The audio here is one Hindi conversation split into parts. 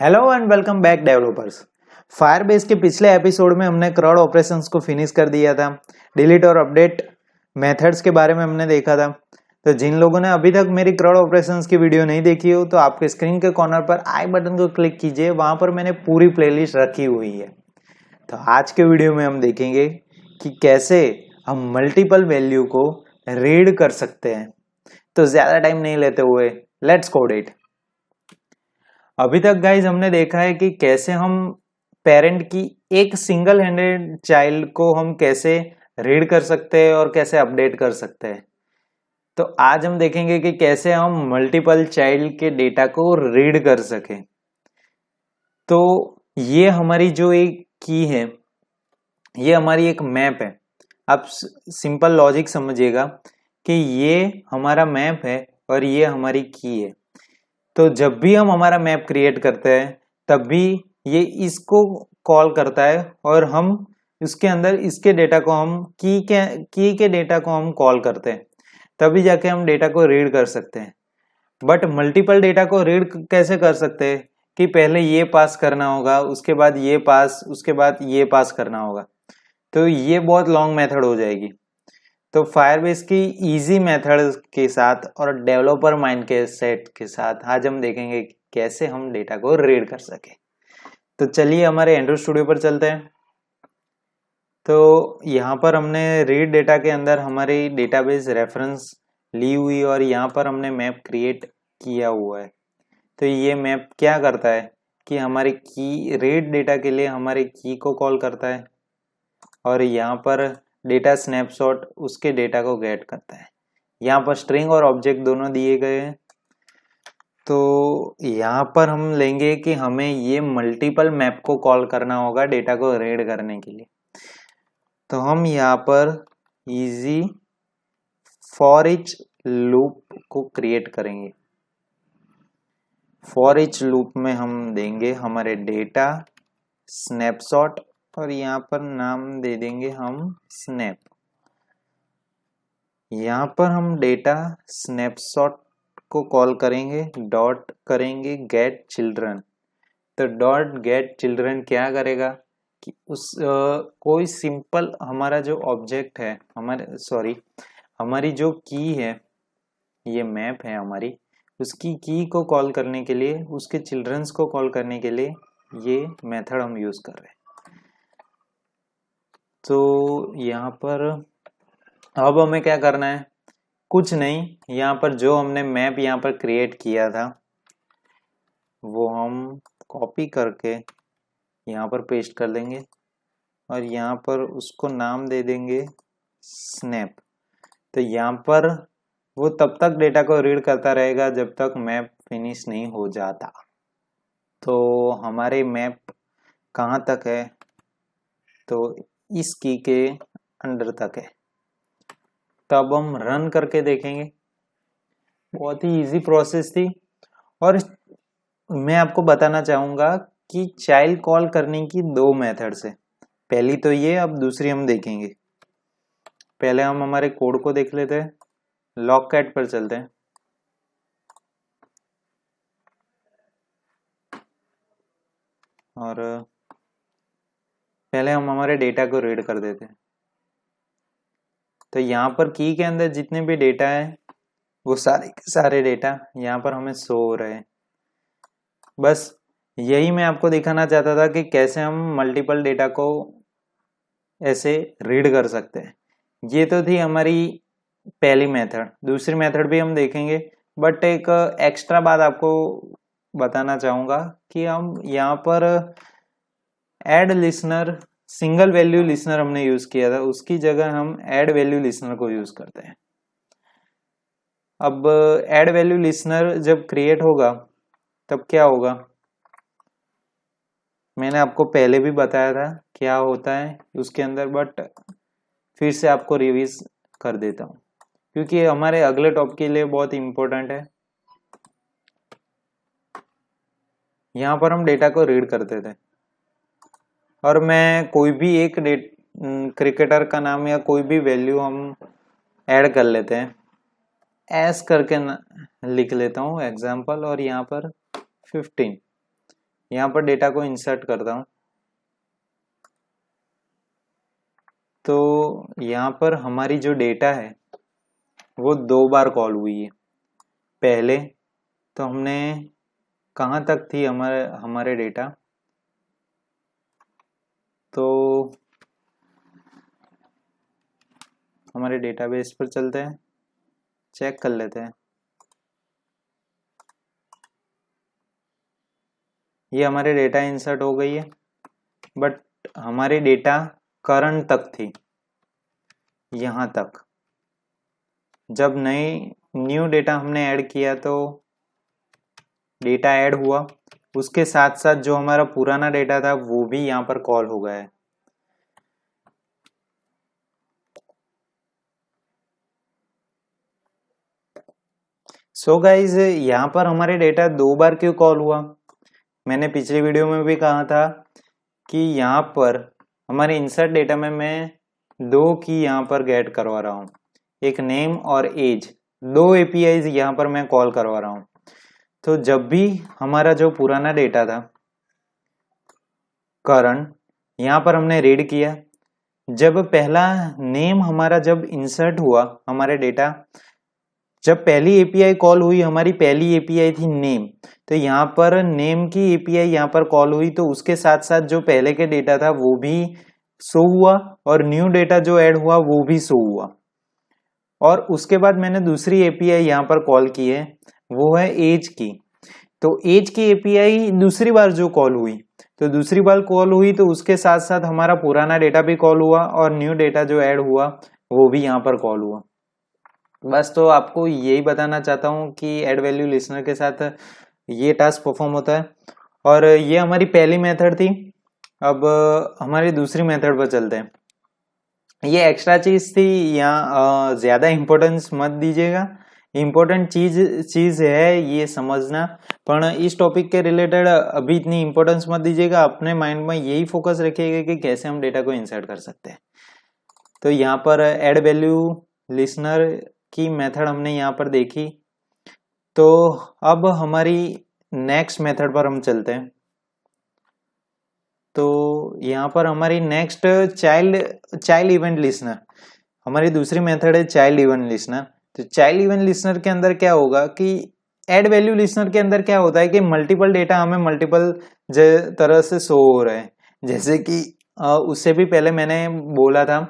Hello and welcome back developers. Firebase के पिछले एपिसोड में हमने क्रॉड ऑपरेशंस को फिनिश कर दिया था। डिलीट और अपडेट मेथड्स के बारे में हमने देखा था। तो जिन लोगों ने अभी तक मेरी क्रॉड ऑपरेशंस की वीडियो नहीं देखी हो तो आपके स्क्रीन के कॉर्नर पर आई बटन को क्लिक कीजिए, वहां पर मैंने पूरी प्लेलिस्ट रखी हुई है। तो आज के वीडियो में हम देखेंगे कि कैसे हम मल्टीपल वैल्यू को रीड कर सकते हैं। तो ज्यादा टाइम नहीं लेते हुए लेट्स कोड इट। अभी तक गाइज हमने देखा है कि कैसे हम पेरेंट की एक सिंगल हैंडेड चाइल्ड को हम कैसे रीड कर सकते हैं और कैसे अपडेट कर सकते हैं। तो आज हम देखेंगे कि कैसे हम मल्टीपल चाइल्ड के डेटा को रीड कर सकें। तो ये हमारी जो एक की है, ये हमारी एक मैप है। आप सिंपल लॉजिक समझिएगा कि ये हमारा मैप है और ये हमारी की है। तो जब भी हम हमारा मैप क्रिएट करते हैं तब भी ये इसको कॉल करता है और हम इसके अंदर इसके डेटा को हम की के डेटा को हम कॉल करते हैं, तभी जाके हम डेटा को रीड कर सकते हैं। बट मल्टीपल डेटा को रीड कैसे कर सकते हैं कि पहले ये पास करना होगा, उसके बाद ये पास, उसके बाद ये पास करना होगा। तो ये बहुत लॉन्ग मेथड हो जाएगी। तो फायरबेस की इजी मेथड के साथ और डेवलपर माइंड के सेट के साथ आज हम देखेंगे कि कैसे हम डेटा को रीड कर सके। तो चलिए हमारे एंड्रॉइड स्टूडियो पर चलते हैं। तो यहाँ पर हमने रीड डेटा के अंदर हमारी डेटाबेस रेफरेंस ली हुई और यहाँ पर हमने मैप क्रिएट किया हुआ है। तो ये मैप क्या करता है कि हमारी की रीड डेटा के लिए हमारी की को कॉल करता है और यहाँ पर डेटा स्नैपशॉट उसके डेटा को गेट करता है। यहाँ पर स्ट्रिंग और ऑब्जेक्ट दोनों दिए गए हैं। तो यहाँ पर हम लेंगे कि हमें ये मल्टीपल मैप को कॉल करना होगा डेटा को रीड करने के लिए। तो हम यहाँ पर इजी फॉर ईच लूप को क्रिएट करेंगे। फॉर ईच लूप में हम देंगे हमारे डेटा स्नैपशॉट और यहाँ पर नाम दे देंगे हम स्नैप। यहाँ पर हम डेटा स्नैपशॉट को कॉल करेंगे, डॉट करेंगे गेट चिल्ड्रन। तो डॉट गेट चिल्ड्रन क्या करेगा कि कोई सिंपल हमारा जो ऑब्जेक्ट है, हमारी जो की है, ये मैप है हमारी, उसकी की को कॉल करने के लिए, उसके चिल्ड्रंस को कॉल करने के लिए ये मेथड हम यूज कर रहे हैं। तो यहाँ पर अब हमें क्या करना है, कुछ नहीं, यहाँ पर जो हमने मैप यहाँ पर क्रिएट किया था वो हम कॉपी करके यहाँ पर पेस्ट कर देंगे और यहाँ पर उसको नाम दे देंगे स्नैप। तो यहाँ पर वो तब तक डेटा को रीड करता रहेगा जब तक मैप फिनिश नहीं हो जाता। तो हमारे मैप कहाँ तक है, तो इस की के अंडर तक है। तब हम रन करके देखेंगे। बहुत ही इजी प्रोसेस थी। और मैं आपको बताना चाहूंगा कि चाइल्ड कॉल करने की दो मेथड्स है। पहली तो ये, अब दूसरी हम देखेंगे। पहले हम हमारे कोड को देख लेते हैं। लॉगकैट पर चलते हैं और पहले हम हमारे डेटा को रीड कर देते हैं। तो यहाँ पर की के अंदर जितने भी डेटा है वो सारे डेटा यहाँ पर हमें शो हो रहे हैं। बस यही मैं आपको दिखाना चाहता था कि कैसे हम मल्टीपल डेटा को ऐसे रीड कर सकते हैं। ये तो थी हमारी पहली मेथड। दूसरी मेथड भी हम देखेंगे, बट एक एक्स्ट्रा बात आपको बताना चाहूंगा कि हम यहाँ पर add listener, single value listener हमने यूज किया था, उसकी जगह हम ऐड वैल्यू लिसनर को यूज करते हैं। अब ऐड वैल्यू लिसनर जब क्रिएट होगा तब क्या होगा, मैंने आपको पहले भी बताया था क्या होता है उसके अंदर, बट फिर से आपको रिवीज कर देता हूँ क्योंकि हमारे अगले टॉपिक के लिए बहुत इंपॉर्टेंट है। यहाँ पर हम डेटा को रीड करते थे और मैं कोई भी एक क्रिकेटर का नाम या कोई भी वैल्यू हम ऐड कर लेते हैं, एस करके लिख लेता हूँ एग्जाम्पल, और यहाँ पर 15। यहाँ पर डेटा को इंसर्ट करता हूँ तो यहाँ पर हमारी जो डेटा है वो 2 बार कॉल हुई है। पहले तो हमने कहाँ तक थी हमारे डेटा, तो हमारे डेटाबेस पर चलते हैं, चेक कर लेते हैं। ये हमारे डेटा इंसर्ट हो गई है, बट हमारी डेटा करंट तक थी, यहाँ तक। जब न्यू डेटा हमने ऐड किया तो डेटा ऐड हुआ, उसके साथ साथ जो हमारा पुराना डेटा था वो भी यहाँ पर कॉल हो गया है। सो गाइज यहाँ पर हमारे डेटा 2 बार क्यों कॉल हुआ? मैंने पिछली वीडियो में भी कहा था कि यहाँ पर हमारे इंसर्ट डेटा में मैं 2 की यहाँ पर गेट करवा रहा हूँ, एक नेम और एज, 2 एपीआईज यहाँ पर मैं कॉल करवा रहा हूँ। तो जब भी हमारा जो पुराना डेटा था करंट, यहाँ पर हमने रीड किया, जब पहला नेम हमारा जब इंसर्ट हुआ हमारे डेटा, जब पहली एपीआई कॉल हुई, हमारी पहली एपीआई थी नेम, तो यहाँ पर नेम की एपीआई यहाँ पर कॉल हुई, तो उसके साथ साथ जो पहले के डेटा था वो भी शो हुआ और न्यू डेटा जो ऐड हुआ वो भी शो हुआ। और उसके बाद मैंने दूसरी एपीआई यहाँ पर कॉल की है, वो है एज की। तो एज की एपीआई दूसरी बार जो कॉल हुई, तो दूसरी बार कॉल हुई तो उसके साथ साथ हमारा पुराना डेटा भी कॉल हुआ और न्यू डेटा जो ऐड हुआ वो भी यहाँ पर कॉल हुआ। बस तो आपको यही बताना चाहता हूँ कि ऐड वैल्यू लिसनर के साथ ये टास्क परफॉर्म होता है। और ये हमारी पहली मेथड थी। अब हमारी दूसरी मेथड पर चलते हैं। ये एक्स्ट्रा चीज थी, यहाँ ज्यादा इंपॉर्टेंस मत दीजिएगा, इम्पोर्टेंट चीज है ये समझना, पर इस टॉपिक के रिलेटेड अभी इतनी इंपॉर्टेंस मत दीजिएगा। अपने माइंड में यही फोकस रखिएगा कि कैसे हम डेटा को इंसर्ट कर सकते हैं। तो यहाँ पर ऐड वैल्यू लिसनर की मेथड हमने यहाँ पर देखी। तो अब हमारी नेक्स्ट मेथड पर हम चलते हैं। तो यहाँ पर हमारी नेक्स्ट चाइल्ड इवेंट लिसनर, हमारी दूसरी मेथड है चाइल्ड इवेंट लिसनर। तो चाइल्ड इवेंट लिसनर के अंदर क्या होगा कि ऐड वैल्यू लिसनर के अंदर क्या होता है कि मल्टीपल डेटा हमें मल्टीपल तरह से शो हो रहे हैं। जैसे कि उससे भी पहले मैंने बोला था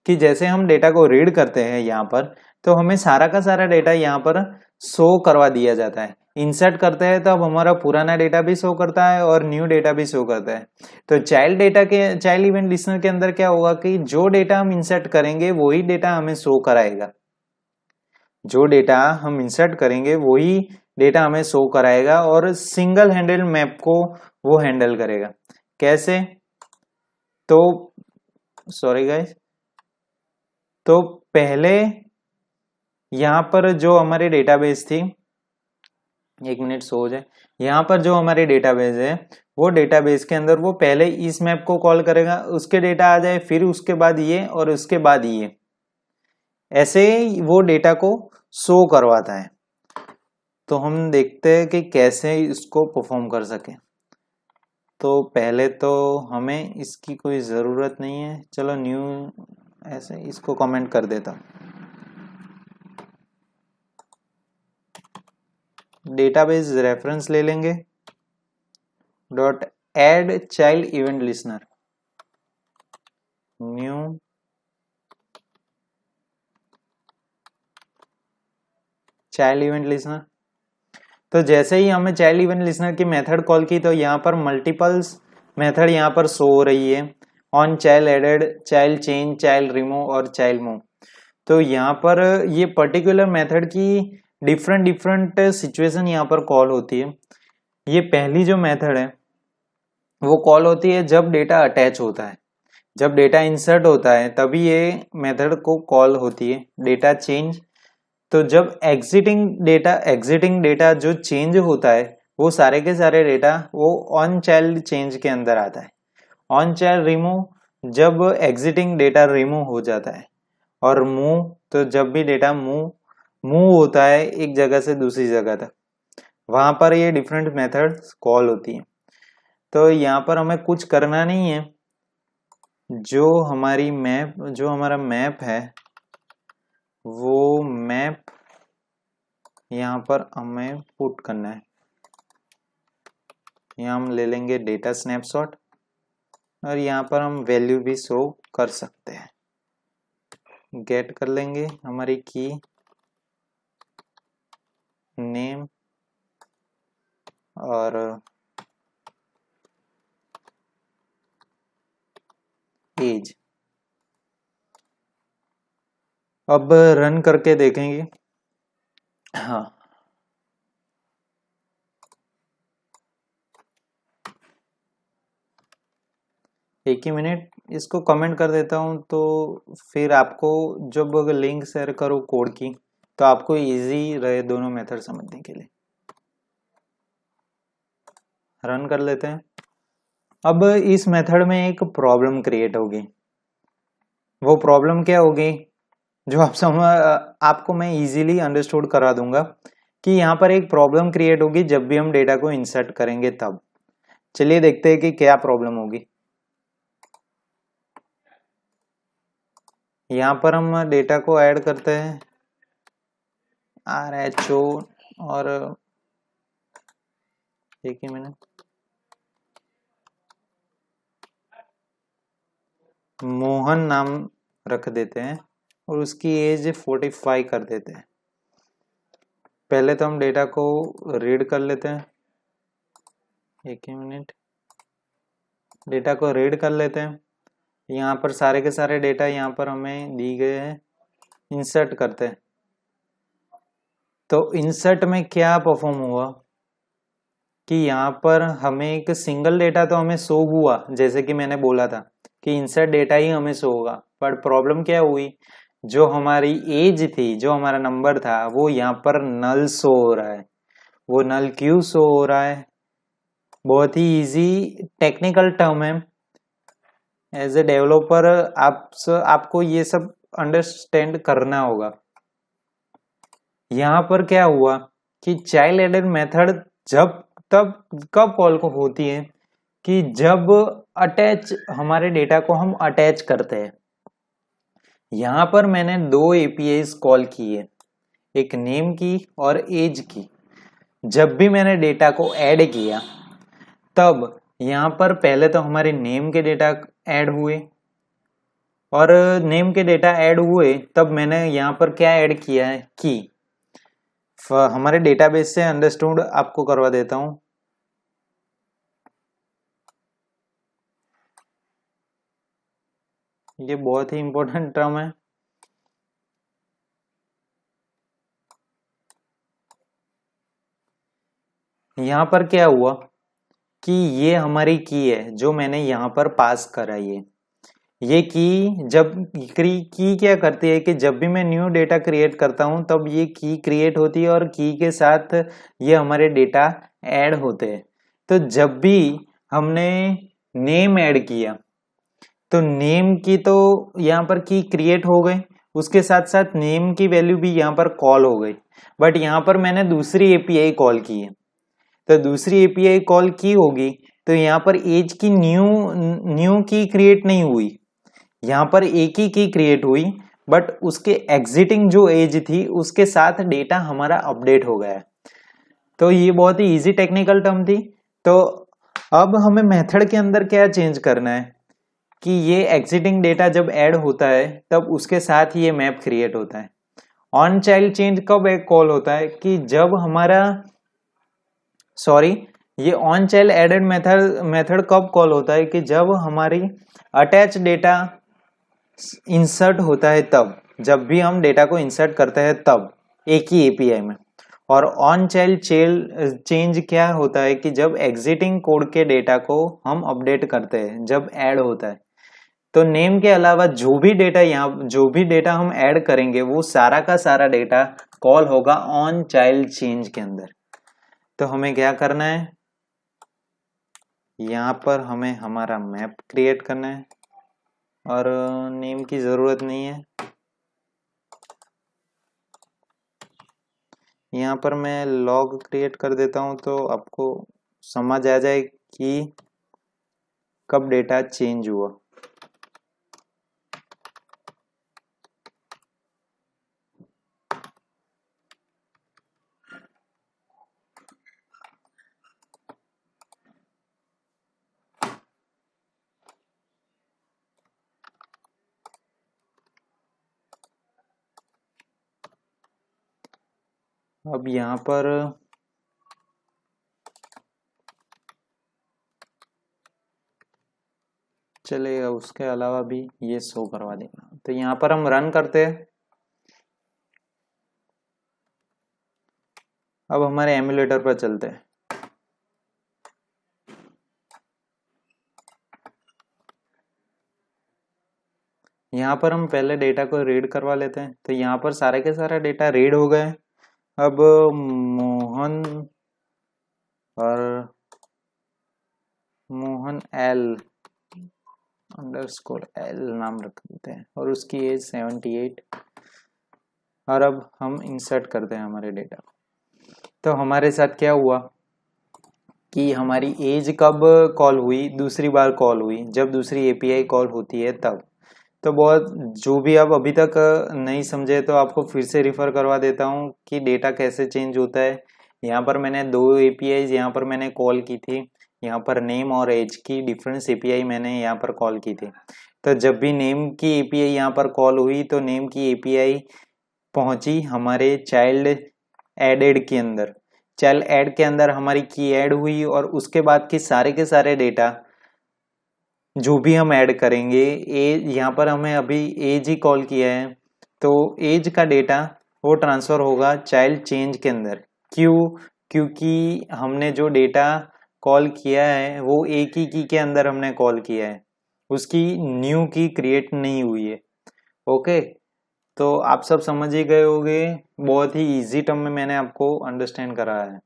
कि जैसे हम डेटा को रीड करते हैं यहाँ पर, तो हमें सारा का सारा डेटा यहाँ पर शो करवा दिया जाता है। इंसर्ट करते हैं तो अब हमारा पुराना डेटा भी शो करता है और न्यू डेटा भी शो करता है। तो चाइल्ड इवेंट लिसनर के अंदर क्या होगा कि जो डेटा हम इंसर्ट करेंगे वही डेटा हमें शो कराएगा, जो डेटा हम इंसर्ट करेंगे वही डेटा हमें शो कराएगा और सिंगल हैंडल मैप को वो हैंडल करेगा। कैसे? तो सॉरी गाइस, तो पहले यहाँ पर जो हमारी डेटाबेस थी, 1 मिनट सो हो जाए, यहाँ पर जो हमारे डेटाबेस है वो डेटाबेस के अंदर वो पहले इस मैप को कॉल करेगा, उसके डेटा आ जाए, फिर उसके बाद ये और उसके बाद ये, ऐसे वो डेटा को शो करवाता है। तो हम देखते हैं कि कैसे इसको परफॉर्म कर सके। तो पहले तो हमें इसकी कोई ज़रूरत नहीं है, चलो न्यू ऐसे इसको कमेंट कर देता हूँ। डेटाबेस रेफरेंस ले लेंगे, dot add child event listener, new child event listener. तो जैसे ही हमें चाइल्ड इवेंट लिसनर की मेथड कॉल की तो यहाँ पर मल्टीपल्स मेथड यहाँ पर शो हो रही है, on child added, child change, child remove और चाइल्ड मूव। तो यहाँ पर ये पर्टिकुलर मेथड की डिफरेंट सिचुएशन यहाँ पर कॉल होती है। ये पहली जो मेथड है वो कॉल होती है जब डेटा अटैच होता है, जब डेटा इंसर्ट होता है तभी ये मेथड को कॉल होती है। डेटा चेंज, तो जब एग्जिटिंग डेटा जो चेंज होता है वो सारे के सारे डेटा वो ऑन चाइल्ड चेंज के अंदर आता है। ऑन चाइल्ड रिमूव, जब एग्जिटिंग डेटा रिमूव हो जाता है। और मूव, तो जब भी डेटा मूव होता है एक जगह से दूसरी जगह तक, वहां पर ये डिफरेंट मेथड्स कॉल होती हैं। तो यहाँ पर हमें कुछ करना नहीं है, जो हमारा मैप है वो मैप यहाँ पर हमें पुट करना है। यहाँ हम ले लेंगे डेटा स्नैपशॉट और यहाँ पर हम वैल्यू भी शो कर सकते हैं। गेट कर लेंगे हमारी की नेम और एज। अब रन करके देखेंगे। हाँ, एक ही मिनट, इसको कमेंट कर देता हूँ तो फिर आपको जब लिंक शेयर करो कोड की तो आपको इजी रहे दोनों मेथड समझने के लिए। रन कर लेते हैं। अब इस मेथड में एक प्रॉब्लम क्रिएट होगी। वो प्रॉब्लम क्या होगी जो आपको मैं इजीली अंडरस्टूड करा दूंगा कि यहाँ पर एक प्रॉब्लम क्रिएट होगी जब भी हम डेटा को इंसर्ट करेंगे तब। चलिए देखते हैं कि क्या प्रॉब्लम होगी। यहाँ पर हम डेटा को ऐड करते हैं RHO और एक ही मिनट, मोहन नाम रख देते हैं और उसकी एज 45 कर देते हैं। पहले तो हम डेटा को रीड कर लेते हैं। एक ही मिनट, डेटा को रीड कर लेते हैं। यहाँ पर सारे के सारे डेटा यहाँ पर हमें दी गए हैं। इंसर्ट करते हैं तो इंसर्ट में क्या परफॉर्म हुआ कि यहाँ पर हमें एक सिंगल डेटा तो हमें शो हुआ, जैसे कि मैंने बोला था कि इंसर्ट डेटा ही हमें शो होगा। पर प्रॉब्लम क्या हुई, जो हमारी एज थी, जो हमारा नंबर था, वो यहाँ पर नल शो हो रहा है। वो नल क्यों शो हो रहा है? बहुत ही इजी टेक्निकल टर्म है। एज ए डेवलपर आपको ये सब अंडरस्टैंड करना होगा। यहाँ पर क्या हुआ कि चाइल्ड एडेड मेथड जब तब कब कॉल को होती है कि जब अटैच हमारे डेटा को हम अटैच करते हैं। यहाँ पर मैंने दो एपीआईज कॉल की है, एक नेम की और एज की। जब भी मैंने डेटा को ऐड किया तब यहाँ पर पहले तो हमारे नेम के डेटा ऐड हुए और नेम के डेटा ऐड हुए तब मैंने यहाँ पर क्या ऐड किया है की। हमारे डेटाबेस से अंडरस्टूड आपको करवा देता हूं। ये बहुत ही इंपॉर्टेंट टर्म है। यहाँ पर क्या हुआ कि ये हमारी की है जो मैंने यहाँ पर पास कराई है। ये की क्या करती है कि जब भी मैं न्यू डेटा क्रिएट करता हूं तब ये की क्रिएट होती है और की के साथ ये हमारे डेटा ऐड होते हैं। तो जब भी हमने नेम ऐड किया तो नेम की तो यहाँ पर की क्रिएट हो गई, उसके साथ साथ नेम की वैल्यू भी यहाँ पर कॉल हो गई। बट यहाँ पर मैंने दूसरी एपीआई कॉल की है, तो दूसरी एपीआई कॉल की होगी तो यहाँ पर एज की न्यू की क्रिएट नहीं हुई, यहाँ पर एक ही की क्रिएट हुई बट उसके एग्जिटिंग जो एज थी उसके साथ डेटा हमारा अपडेट हो गया। तो ये बहुत ही इजी टेक्निकल टर्म थी। तो अब हमें मेथड के अंदर क्या चेंज करना है कि ये एग्जिटिंग डेटा जब ऐड होता है तब उसके साथ ये मैप क्रिएट होता है। ऑन चाइल्ड चेंज कब एक कॉल होता है कि जब हमारा ये ऑन चाइल्ड एडेड मेथड कब कॉल होता है कि जब हमारी अटैच डेटा इंसर्ट होता है तब, जब भी हम डेटा को इंसर्ट करते हैं तब एक ही एपीआई में। और ऑन चाइल्ड चेंज क्या होता है कि जब एग्जिटिंग कोड के डेटा को हम अपडेट करते हैं, जब ऐड होता है। तो नेम के अलावा जो भी डेटा हम ऐड करेंगे वो सारा का सारा डेटा कॉल होगा ऑन चाइल्ड चेंज के अंदर। तो हमें क्या करना है, यहाँ पर हमें हमारा मैप क्रिएट करना है और नेम की जरूरत नहीं है। यहाँ पर मैं लॉग क्रिएट कर देता हूँ तो आपको समझ आ जाए कि कब डेटा चेंज हुआ। अब यहाँ पर चलेगा, उसके अलावा भी ये शो करवा देगा। तो यहाँ पर हम रन करते हैं। अब हमारे एमुलेटर पर चलते हैं। यहाँ पर हम पहले डेटा को रीड करवा लेते हैं। तो यहाँ पर सारे के सारा डेटा रीड हो गए। अब मोहन और मोहन एल _L नाम रख देते हैं और उसकी एज 78। और अब हम इंसर्ट करते हैं हमारे डेटा को। तो हमारे साथ क्या हुआ कि हमारी एज कब कॉल हुई, दूसरी बार कॉल हुई, जब दूसरी एपीआई कॉल होती है तब। तो बहुत, जो भी आप अभी तक नहीं समझे तो आपको फिर से रिफर करवा देता हूँ कि डेटा कैसे चेंज होता है। यहाँ पर मैंने 2 एपीआई यहाँ पर मैंने कॉल की थी। यहाँ पर नेम और एज की डिफरेंस एपीआई मैंने यहाँ पर कॉल की थी। तो जब भी नेम की एपीआई यहाँ पर कॉल हुई तो नेम की एपीआई पहुंची हमारे चाइल्ड एडेड के अंदर। चाइल्ड ऐड के अंदर हमारी की ऐड हुई और उसके बाद के सारे डेटा जो भी हम ऐड करेंगे, यहाँ पर हमें अभी एज ही कॉल किया है तो एज का डेटा वो ट्रांसफर होगा चाइल्ड चेंज के अंदर। क्यों? क्योंकि हमने जो डेटा कॉल किया है वो एक ही की के अंदर हमने कॉल किया है, उसकी न्यू की क्रिएट नहीं हुई है। ओके, तो आप सब समझ ही गए होंगे। बहुत ही इजी टर्म में मैंने आपको अंडरस्टैंड कराया है।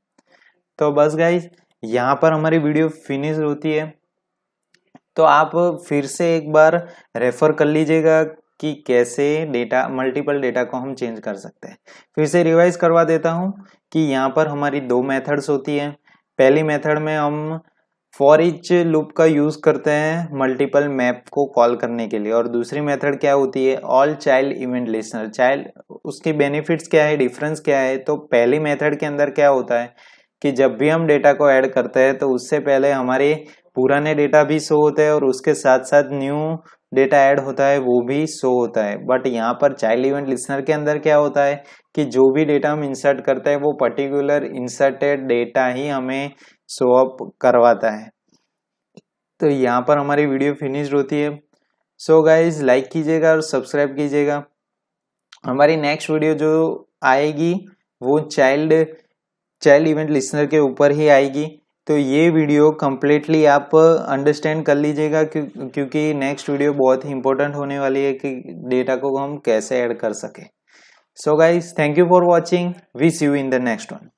तो बस गाइस, यहाँ पर हमारी वीडियो फिनिश होती है। तो आप फिर से एक बार रेफर कर लीजिएगा कि कैसे डेटा, मल्टीपल डेटा को हम चेंज कर सकते हैं। फिर से रिवाइज करवा देता हूं कि यहाँ पर हमारी 2 मेथड्स होती हैं। पहली मेथड में हम फॉर ईच लूप का यूज करते हैं मल्टीपल मैप को कॉल करने के लिए, और दूसरी मेथड क्या होती है, all child event listener. Child, उसके बेनिफिट्स क्या है, डिफरेंस क्या है। तो पहली मेथड के अंदर क्या होता है कि जब भी हम डेटा को ऐड करते हैं तो उससे पहले हमारे पुराने डेटा भी शो होते हैं और उसके साथ साथ न्यू डेटा ऐड होता है वो भी शो होता है। बट यहाँ पर चाइल्ड इवेंट लिस्नर के अंदर क्या होता है कि जो भी डेटा हम इंसर्ट करते हैं वो पर्टिकुलर इंसर्टेड डेटा ही हमें शो अप करवाता है। तो यहाँ पर हमारी वीडियो फिनिश्ड होती है। सो गाइज, लाइक कीजिएगा और सब्सक्राइब कीजिएगा। हमारी नेक्स्ट वीडियो जो आएगी वो चाइल्ड इवेंट लिस्नर के ऊपर ही आएगी। तो ये वीडियो कम्प्लीटली आप अंडरस्टैंड कर लीजिएगा क्योंकि नेक्स्ट वीडियो बहुत ही इंपॉर्टेंट होने वाली है कि डेटा को हम कैसे ऐड कर सके। So guys, thank you for watching. We see you in the next one.